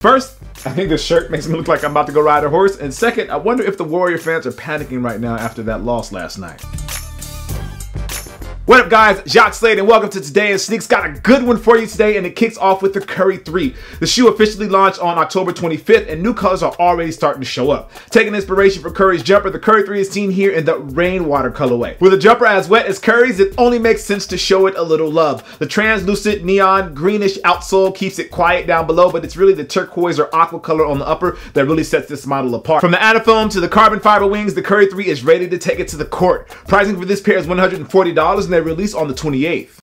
First, I think this shirt makes me look like I'm about to go ride a horse. And second, I wonder if the Warrior fans are panicking right now after that loss last night. What up guys, Jacques Slade and welcome to Today in Sneaks. Got a good one for you today and it kicks off with the Curry 3. The shoe officially launched on October 25th and new colors are already starting to show up. Taking inspiration from Curry's jumper, the Curry 3 is seen here in the rainwater colorway. With a jumper as wet as Curry's, it only makes sense to show it a little love. The translucent neon greenish outsole keeps it quiet down below, but it's really the turquoise or aqua color on the upper that really sets this model apart. From the anafoam to the carbon fiber wings, the Curry 3 is ready to take it to the court. Pricing for this pair is $140 and they release on the 28th.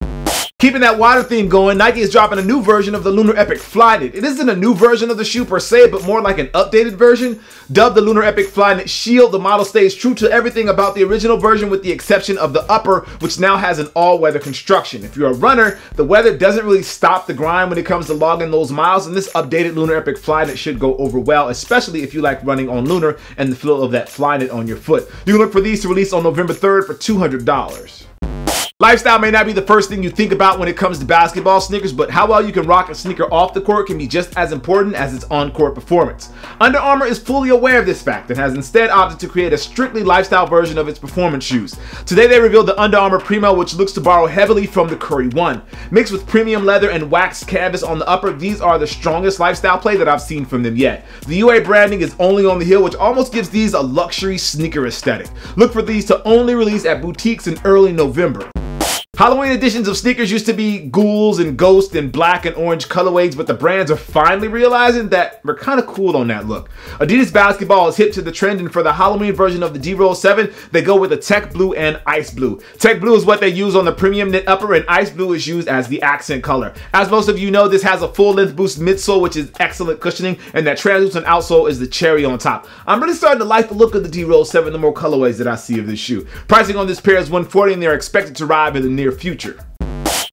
Keeping that water theme going, Nike is dropping a new version of the Lunarepic Flyknit. It isn't a new version of the shoe per se, but more like an updated version. Dubbed the Lunarepic Flyknit Shield, the model stays true to everything about the original version with the exception of the upper, which now has an all-weather construction. If you're a runner, the weather doesn't really stop the grind when it comes to logging those miles, and this updated Lunarepic Flyknit should go over well, especially if you like running on Lunar and the feel of that Flyknit on your foot. You can look for these to release on November 3rd for $200. Lifestyle may not be the first thing you think about when it comes to basketball sneakers, but how well you can rock a sneaker off the court can be just as important as its on-court performance. Under Armour is fully aware of this fact and has instead opted to create a strictly lifestyle version of its performance shoes. Today they revealed the Under Armour Primo, which looks to borrow heavily from the Curry 1. Mixed with premium leather and waxed canvas on the upper, these are the strongest lifestyle play that I've seen from them yet. The UA branding is only on the heel, which almost gives these a luxury sneaker aesthetic. Look for these to only release at boutiques in early November. Halloween editions of sneakers used to be ghouls and ghosts and black and orange colorways, but the brands are finally realizing that we're kind of cool on that look. Adidas basketball is hip to the trend, and for the Halloween version of the D-Roll 7, they go with a tech blue and ice blue. Tech blue is what they use on the premium knit upper, and ice blue is used as the accent color. As most of you know, this has a full-length boost midsole, which is excellent cushioning, and that translucent outsole is the cherry on top. I'm really starting to like the look of the D-Roll 7, the more colorways that I see of this shoe. Pricing on this pair is $140, and they're expected to arrive in the near future.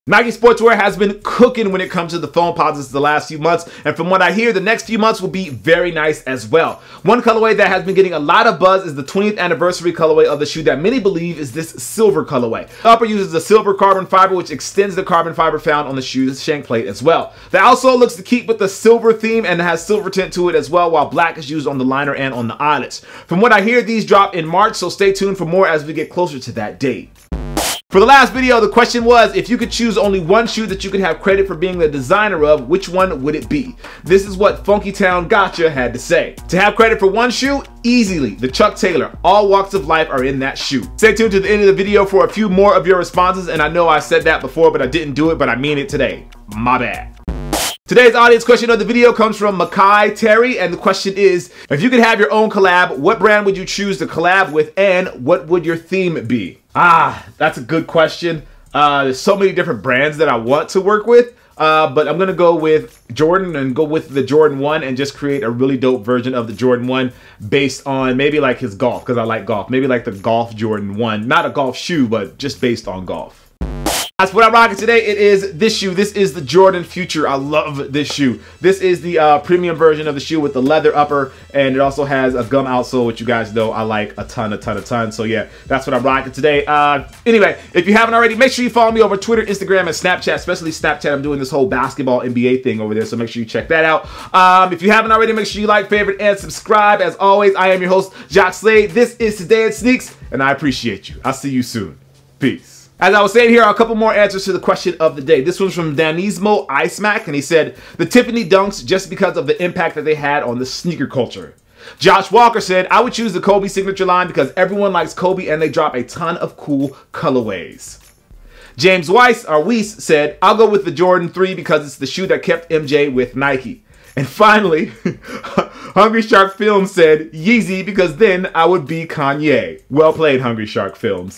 Nike Sportswear has been cooking when it comes to the Foamposites the last few months, and from what I hear, the next few months will be very nice as well. One colorway that has been getting a lot of buzz is the 20th anniversary colorway of the shoe that many believe is this silver colorway. The upper uses a silver carbon fiber, which extends the carbon fiber found on the shoe's shank plate as well. The outsole looks to keep with the silver theme and has silver tint to it as well, while black is used on the liner and on the eyelets. From what I hear, these drop in March, so stay tuned for more as we get closer to that date. For the last video, the question was, if you could choose only one shoe that you could have credit for being the designer of, which one would it be? This is what Funky Town Gotcha had to say. To have credit for one shoe, easily, the Chuck Taylor. All walks of life are in that shoe. Stay tuned to the end of the video for a few more of your responses, and I know I said that before, but I didn't do it, but I mean it today. My bad. Today's audience question of the video comes from Makai Terry, and the question is, if you could have your own collab, what brand would you choose to collab with, and what would your theme be? That's a good question. There's so many different brands that I want to work with, but I'm gonna go with Jordan and go with the Jordan 1 and just create a really dope version of the Jordan 1 based on maybe like his golf, because I like golf. Maybe like the golf Jordan 1, not a golf shoe, but just based on golf. That's what I'm rocking today. It is this shoe. This is the Jordan Future. I love this shoe. This is the premium version of the shoe with the leather upper, and it also has a gum outsole, which you guys know I like a ton. So yeah, that's what I'm rocking today. Anyway, if you haven't already, make sure you follow me over Twitter, Instagram, and Snapchat, especially Snapchat. I'm doing this whole basketball NBA thing over there, so make sure you check that out. If you haven't already, make sure you like, favorite, and subscribe. As always, I am your host, Jacques Slade. This is Today in Sneaks, and I appreciate you. I'll see you soon. Peace. As I was saying, here are a couple more answers to the question of the day. This one's from Danismo Icemac, and he said, the Tiffany Dunks just because of the impact that they had on the sneaker culture. Josh Walker said, I would choose the Kobe signature line because everyone likes Kobe and they drop a ton of cool colorways. James Weiss said, I'll go with the Jordan 3 because it's the shoe that kept MJ with Nike. And finally, Hungry Shark Films said, Yeezy because then I would be Kanye. Well played, Hungry Shark Films.